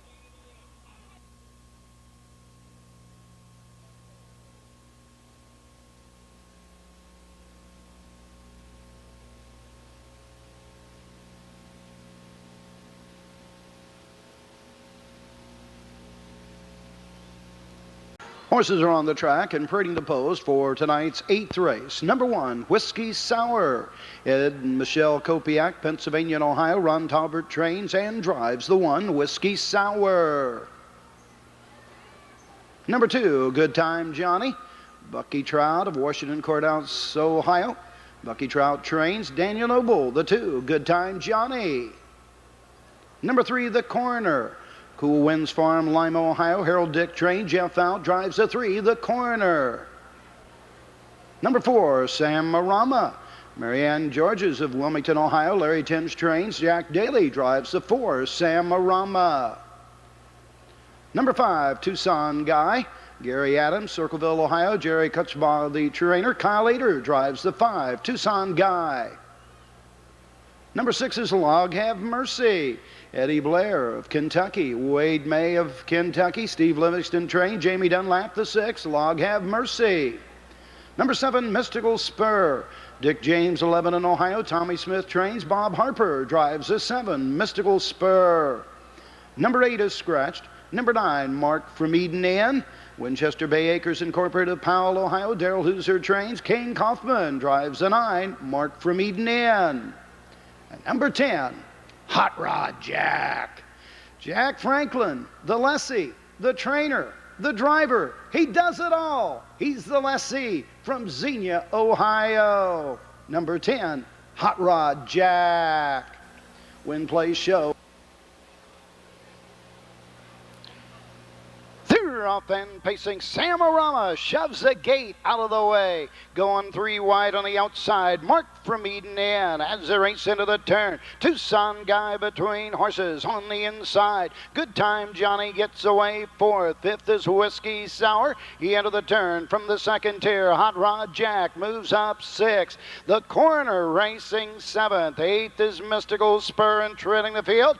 Horses are on the track and parading the post for tonight's 8th race. Number 1, Whiskey Sour. Ed and Michelle Kopiak, Pennsylvania and Ohio. Ron Talbert trains and drives the 1, Whiskey Sour. Number 2, Good Time Johnny. Bucky Trout of Washington Courthouse, Ohio. Bucky Trout trains. Daniel Noble, the 2, Good Time Johnny. Number 3, The Coroner. Cool Winds Farm, Lima, Ohio. Harold Dick train. Jeff Out drives the 3, The Coroner. Number 4, Sam Marama. Marianne Georges of Wilmington, Ohio. Larry Timms trains. Jack Daly drives the 4, Sam Marama. Number 5, Tucson Guy. Gary Adams, Circleville, Ohio. Jerry Kutchbaugh, the trainer. Kyle Ader drives the 5, Tucson Guy. Number 6 is Log Have Mercy. Eddie Blair of Kentucky. Wade May of Kentucky. Steve Livingston train. Jamie Dunlap, the 6, Log Have Mercy. Number 7, Mystical Spur. Dick James, 11 in Ohio. Tommy Smith trains. Bob Harper drives the 7, Mystical Spur. Number 8 is Scratched. Number 9, Mark from Eden Inn. Winchester Bay Acres Incorporated of Powell, Ohio. Daryl Hooser trains. Kane Kaufman drives the 9, Mark from Eden Inn. And number 10, Hot Rod Jack. Jack Franklin, the lessee, the trainer. the driver. He does it all. He's the lessee from Xenia, Ohio. Number 10, Hot Rod Jack. Win, place, show. Off and pacing, Samarama shoves the gate out of the way. Going 3 wide on the outside, Mark from Eden in as they race into the turn. Tucson Guy between horses on the inside. Good Time Johnny gets away 4th. 5th is Whiskey Sour. He entered the turn from the second tier. Hot Rod Jack moves up 6th. The corner racing 7th. 8th is Mystical Spur and treading the field.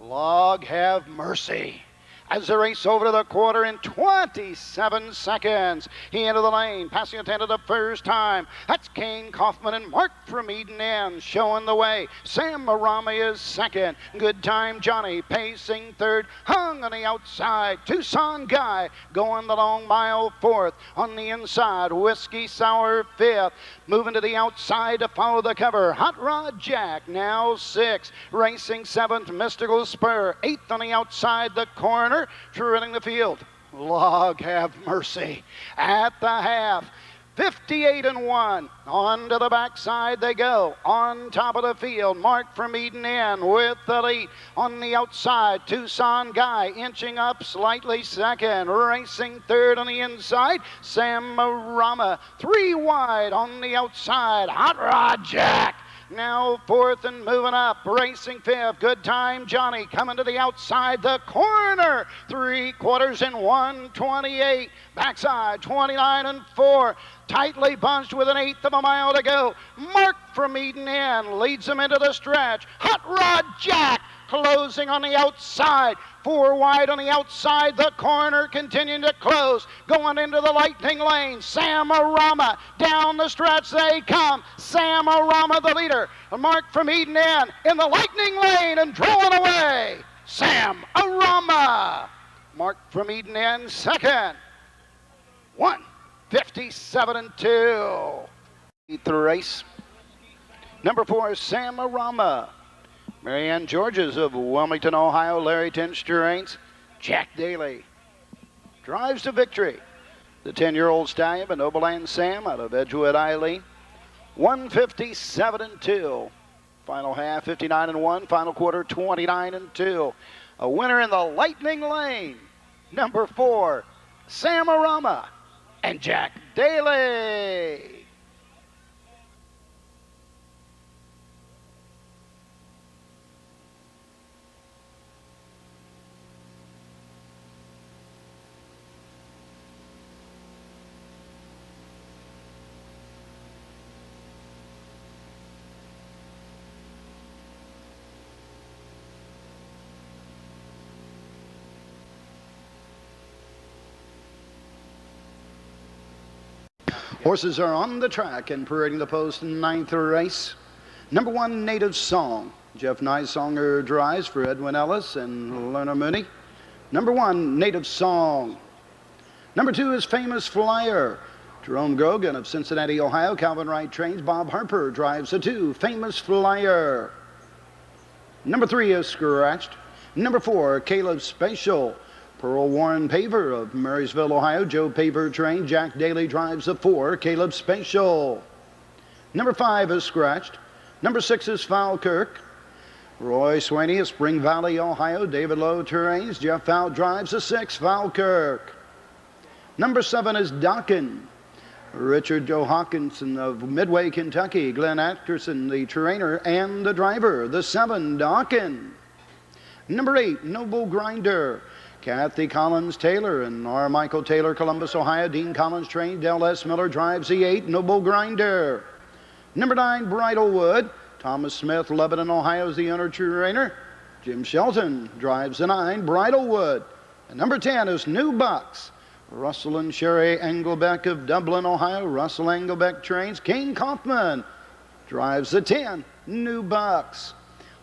Log Have Mercy. As they race over to the quarter in 27 seconds. He entered the lane, passing it into the first time. That's Kane Kaufman and Mark from Eden End showing the way. Sam Marama is second. Good Time Johnny pacing third. Hung on the outside. Tucson Guy going the long mile 4th. On the inside, Whiskey Sour 5th. Moving to the outside to follow the cover. Hot Rod Jack now 6th. Racing 7th, Mystical Spur. 8th on the outside, the corner. Treading the field. Log Have Mercy. At the half, 58-1. On to the backside they go. On top of the field, Mark from Eden Inn with the lead. On the outside, Tucson Guy inching up slightly second. Racing third on the inside, Sam Marama. 3 wide on the outside, Hot Rod Jack. Now 4th and moving up, racing 5th. Good Time Johnny coming to the outside, the corner. 3/4 in 1:28. Backside 29-4. Tightly bunched with an 1/8 of a mile to go. Mark from Eden Inn leads him into the stretch. Hot Rod Jack closing on the outside. 4 wide on the outside, the corner continuing to close. Going into the lightning lane, Samarama. Down the stretch they come. Samarama the leader. Mark from Eden in the lightning lane and drawing away. Samarama. Mark from Eden second. 1:57-2. The race. Number 4 is Samarama. Marianne Georges of Wilmington, Ohio, Larry Tinch Terrains. Jack Daly drives to victory. The 10-year-old stallion, Noble Sam out of Edgewood, Eileen. 1:57-2. Final half, 59-1. Final quarter, 29-2. A winner in the lightning lane. Number 4, Samarama and Jack Daly. Horses are on the track and parading the post in 9th race. Number 1, Native Song. Jeff Nysonger drives for Edwin Ellis and Lerner Mooney. Number 1, Native Song. Number 2 is Famous Flyer. Jerome Grogan of Cincinnati, Ohio. Calvin Wright trains. Bob Harper drives the 2, Famous Flyer. Number 3 is Scratched. Number 4, Caleb Spatial. Pearl Warren Paver of Marysville, Ohio. Joe Paver trained. Jack Daly drives the 4, Caleb Spatial. Number 5 is Scratched. Number 6 is Falkirk. Roy Swaney of Spring Valley, Ohio. David Lowe terrains. Jeff Fowl drives the 6, Falkirk. Number 7 is Dockin. Richard Joe Hawkinson of Midway, Kentucky. Glenn Atkerson, the trainer and the driver. The 7, Dockin. Number 8, Noble Grinder. Kathy Collins Taylor and R. Michael Taylor, Columbus, Ohio. Dean Collins trained. Dale S. Miller drives the 8, Noble Grinder. Number 9, Bridlewood. Thomas Smith, Lebanon, Ohio is the owner trainer. Jim Shelton drives the 9, Bridlewood. And number 10 is New Bucks. Russell and Sherry Engelbeck of Dublin, Ohio. Russell Engelbeck trains. King Kaufman drives the 10, New Bucks.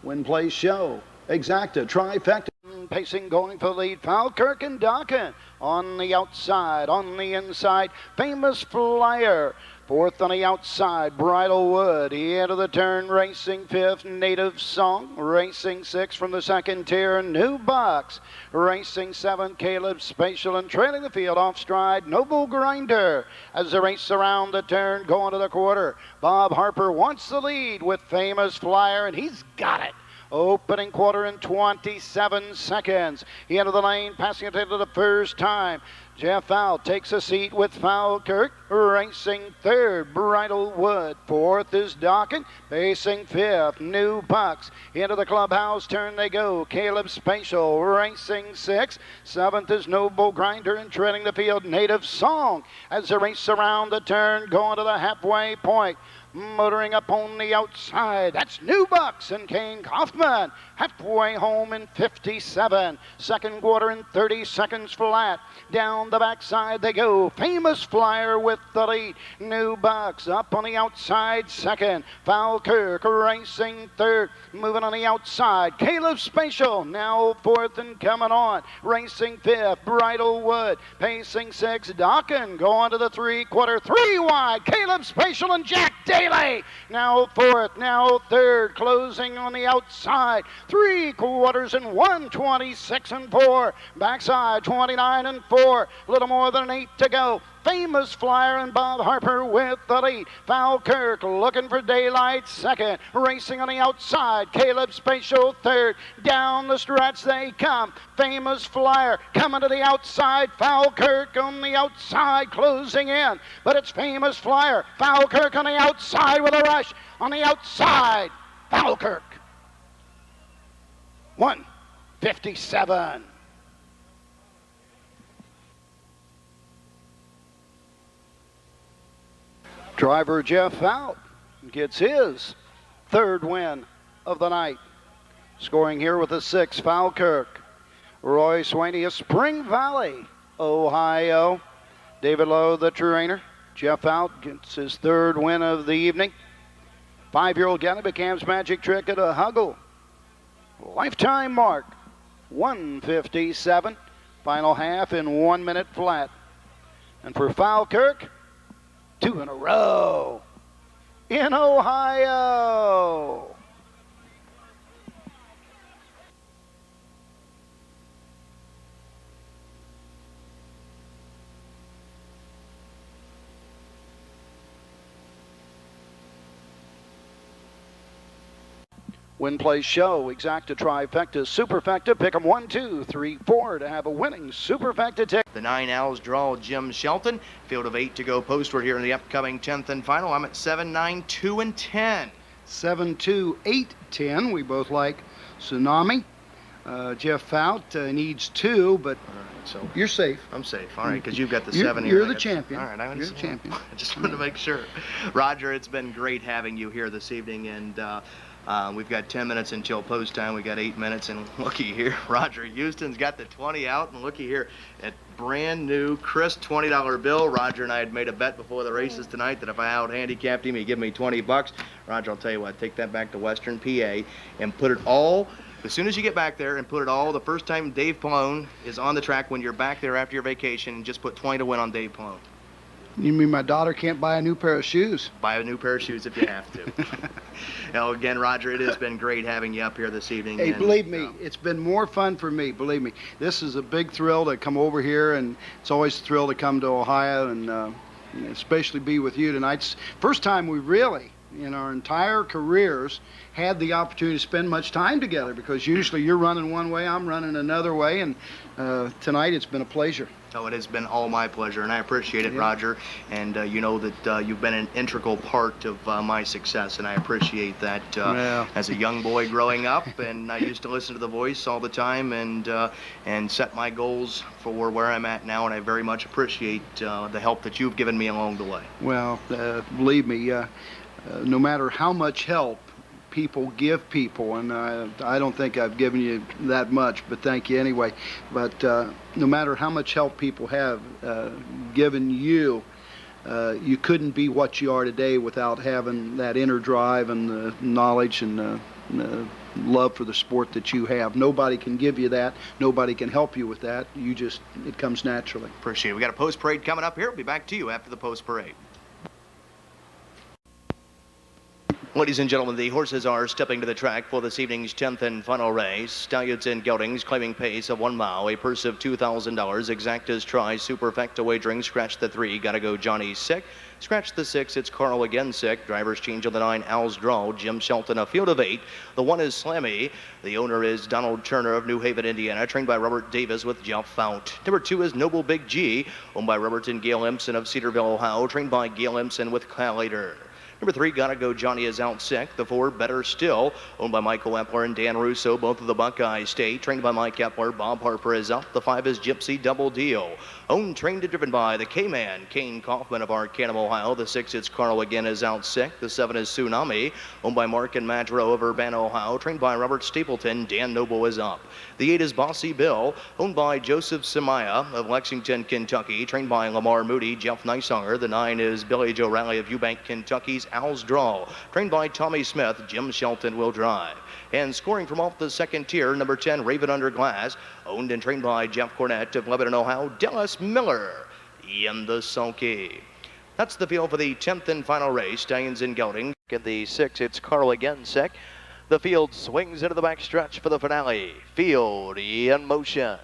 Win, place, show. Exacta, trifecta. Pacing, going for the lead. Falkirk and Dockin on the outside. On the inside, Famous Flyer. Fourth on the outside, Bridalwood. Into the turn, racing fifth, Native Song. Racing sixth from the second tier, New Bucks. Racing seventh, Caleb Spatial. And trailing the field off stride, Noble Grinder. As they race around the turn, going to the quarter. Bob Harper wants the lead with Famous Flyer, and he's got it. Opening quarter in 27 seconds. He entered the lane, passing it to the first time. Jeff Fowl takes a seat with Falkirk. Racing third, Bridalwood. Fourth is Dawkins. Pacing fifth, New Bucks. Into the clubhouse turn they go. Caleb Spatial racing sixth. Seventh is Noble Grinder, and trailing the field, Native Song. As they race around the turn, going to the halfway point. Motoring up on the outside, that's New Bucks and Kane Kaufman. Halfway home in 57. Second quarter in 30 seconds flat. Down the backside they go. Famous Flyer with the lead. New Bucks up on the outside second. Falkirk racing third. Moving on the outside. Caleb Spatial now fourth and coming on. Racing fifth. Bridalwood pacing sixth. Dawkins going to the three-quarter. Three wide. Caleb Spatial and Jack Daly now fourth. Now third. Closing on the outside. 3 quarters in 1:26 and 4. Backside 29 and 4. A little more than 8 to go. Famous Flyer and Bob Harper with the lead. Falkirk looking for daylight second. Racing on the outside. Caleb Spatial third. Down the stretch they come. Famous Flyer coming to the outside. Falkirk on the outside closing in. But it's Famous Flyer. Falkirk on the outside with a rush. On the outside. Falkirk. 1:57. Driver Jeff Out gets his third win of the night. Scoring here with a 6, Falkirk. Roy Swaney of Spring Valley, Ohio. David Lowe, the trainer. Jeff Out gets his third win of the evening. 5-year-old Gallagher Cam's magic trick at a Huggle. Lifetime mark, 1:57. Final half in 1 minute flat. And for Falkirk, 2 in a row in Ohio. Win, play, show, exacta, trifecta, superfecta. Pick 'em 1, 2, 3, 4 to have a winning superfecta ticket. The 9 Owls draw Jim Shelton. Field of 8 to go postward here in the upcoming 10th and final. I'm at 7, 9, 2, and 10. 7, 2, 8, 10. We both like Tsunami. Jeff Fout needs 2, but so you're safe. I'm safe. All right, because you've got the 7 here. You're the champion. All right, I understand. You're the champion. I just wanted to make sure. Roger, it's been great having you here this evening, and we've got 10 minutes until post time. We got 8 minutes, and looky here, Roger Houston's got the 20 out, and looky here, at brand new crisp $20 bill. Roger and I had made a bet before the races tonight that if I out handicapped him, he'd give me $20. Roger, I'll tell you what, take that back to Western PA and put it all. As soon as you get back there and put it all, the first time Dave Pallone is on the track when you're back there after your vacation, and just put 20 to win on Dave Pallone. You mean my daughter can't buy a new pair of shoes? Buy a new pair of shoes if you have to. Now, again, Roger, it has been great having you up here this evening. Hey, believe me, it's been more fun for me, believe me. This is a big thrill to come over here, and it's always a thrill to come to Ohio and especially be with you tonight. It's first time we really, in our entire careers, had the opportunity to spend much time together, because usually you're running one way, I'm running another way, and tonight it's been a pleasure. Oh, it has been all my pleasure, and I appreciate it, Roger. And you know that you've been an integral part of my success, and I appreciate that. As a young boy growing up, and I used to listen to The Voice all the time, and set my goals for where I'm at now, and I very much appreciate the help that you've given me along the way. Well, believe me, no matter how much help people give people, and I don't think I've given you that much, but thank you anyway. But no matter how much help people have given you, you couldn't be what you are today without having that inner drive and the knowledge and the love for the sport that you have. Nobody can give you that. Nobody can help you with that. It comes naturally. Appreciate it. We got a post parade coming up here. We'll be back to you after the post parade. Ladies and gentlemen, the horses are stepping to the track for this evening's 10th and final race. Stallions and Geldings claiming pace of 1 mile, a purse of $2,000. Exact as try, superfecta wagering, scratch the 3, gotta go Johnny sick. Scratch the 6, it's Carl again sick. Drivers change on the 9, Al's Draw, Jim Shelton, a field of 8. The 1 is Slammy. The owner is Donald Turner of New Haven, Indiana, trained by Robert Davis with Jeff Fount. Number 2 is Noble Big G, owned by Robert and Gail Empson of Cedarville, Ohio, trained by Gail Empson with Skylight. Number 3, Gotta Go Johnny is out sick. The 4, Better Still, owned by Michael Epler and Dan Russo, both of the Buckeye State, trained by Mike Epler. Bob Harper is up. The 5 is Gypsy Double Deal, owned, trained, and driven by the K-Man, Kane Kaufman of Arcanum, Ohio. The 6, it's Carl again, is out sick. The 7 is Tsunami, owned by Mark and Madro of Urbana, Ohio, trained by Robert Stapleton. Dan Noble is up. The 8 is Bossy Bill, owned by Joseph Samaya of Lexington, Kentucky, trained by Lamar Moody, Jeff Neisanger. The 9 is Billy Joe Raleigh of Eubank, Kentucky's Al's Draw, trained by Tommy Smith. Jim Shelton will drive. And scoring from off the second tier, number 10, Raven Under Glass, owned and trained by Jeff Cornett of Lebanon, Ohio. Dallas Miller in the sulky. That's the field for the 10th and final race. Stallions and Gelding. In the 6, it's Carl again sick. The field swings into the back stretch for the finale. Field in motion.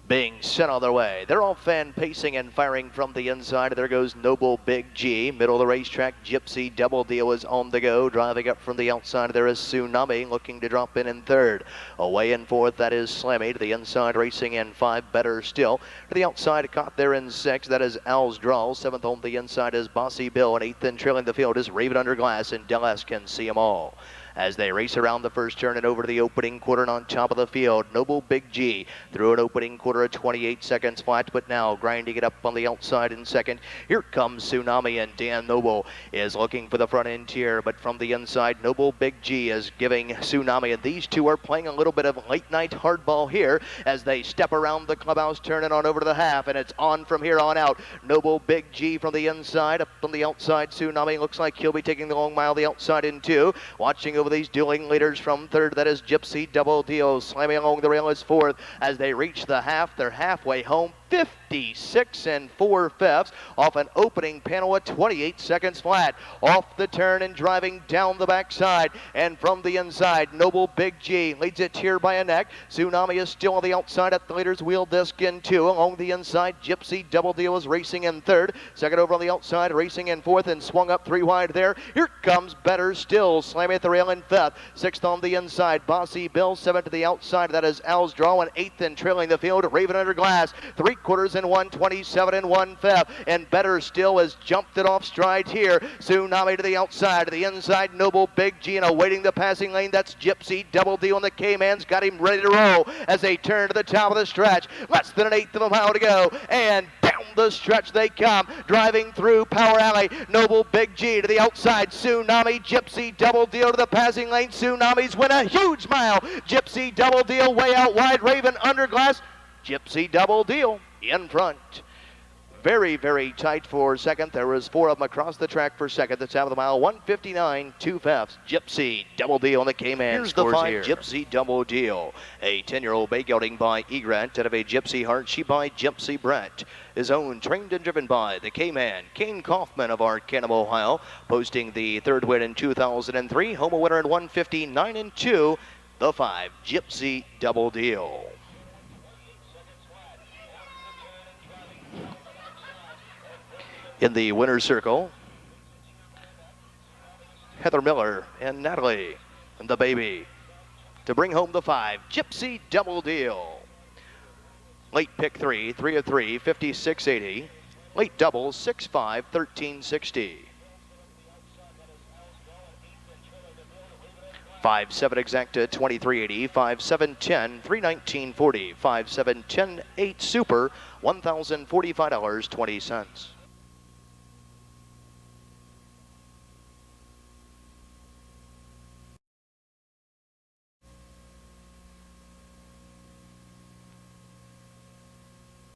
Being sent on their way. They're off and pacing and firing from the inside. There goes Noble Big G. Middle of the racetrack, Gypsy Double Deal is on the go. Driving up from the outside, there is Tsunami looking to drop in third. Away in fourth, that is Slammy. To the inside, racing in 5, Better Still. To the outside, caught there in 6, that is Al's Draw. 7th on the inside is Bossy Bill. And 8th and trailing the field is Raven Under Glass, and Dallas can see them all as they race around the first turn and over to the opening quarter. And on top of the field, Noble Big G through an opening quarter of 28 seconds flat, but now grinding it up on the outside in second. Here comes Tsunami, and Dan Noble is looking for the front end tier, but from the inside, Noble Big G is giving Tsunami, and these two are playing a little bit of late night hardball here as they step around the clubhouse, turning on over to the half, and it's on from here on out. Noble Big G from the inside, up on the outside, Tsunami looks like he'll be taking the long mile the outside in 2. Watching over these dueling leaders from third, that is Gypsy Double Deal. Slamming along the rail is fourth. As they reach the half, they're halfway home. 56 4/5 off an opening panel at 28 seconds flat. Off the turn and driving down the backside, and from the inside, Noble Big G leads it here by a neck. Tsunami is still on the outside at the leader's wheel disc in 2. Along the inside, Gypsy Double Deal is racing in third. Second over on the outside, racing in fourth, and swung up 3 wide there. Here comes Better Still, slamming at the rail in 5th. 6th on the inside, Bossy Bill. 7th to the outside, that is Al's Draw. And 8th and trailing the field, Raven Under Glass. 3/4 and 127 1/5, and Better Still has jumped it off stride here. Tsunami to the outside, to the inside, Noble Big G, and awaiting the passing lane, that's Gypsy Double Deal, and the K-Man's got him ready to roll as they turn to the top of the stretch. Less than an 1/8 of a mile to go, and down the stretch they come, driving through Power Alley. Noble Big G to the outside, Tsunami, Gypsy Double Deal to the passing lane. Tsunami's win a huge mile. Gypsy Double Deal way out wide, Raven Under Glass. Gypsy Double Deal in front. Very, very tight for second. There was 4 of them across the track for second. The top of the mile, 159 2/5. Gypsy Double Deal, and the K-Man Here's the scores 5, here. Gypsy Double Deal. A 10-year-old bay gelding by Egret out of a Gypsy Heart. She by Gypsy Brett. His own, trained and driven by the K-Man, Kane Kaufman of Arcanum, Ohio, posting the 3rd win in 2003. Home winner in 159 2. The 5, Gypsy Double Deal. In the winner's circle, Heather Miller and Natalie and the baby to bring home the 5, Gypsy Double Deal. Late pick 3, 3 of 3, 56.80. Late double, 6-5, 13.60. 5-7 exacta, 23.80. 5-7 10, 319.40. 5-7 10 8 super, $1,045.20.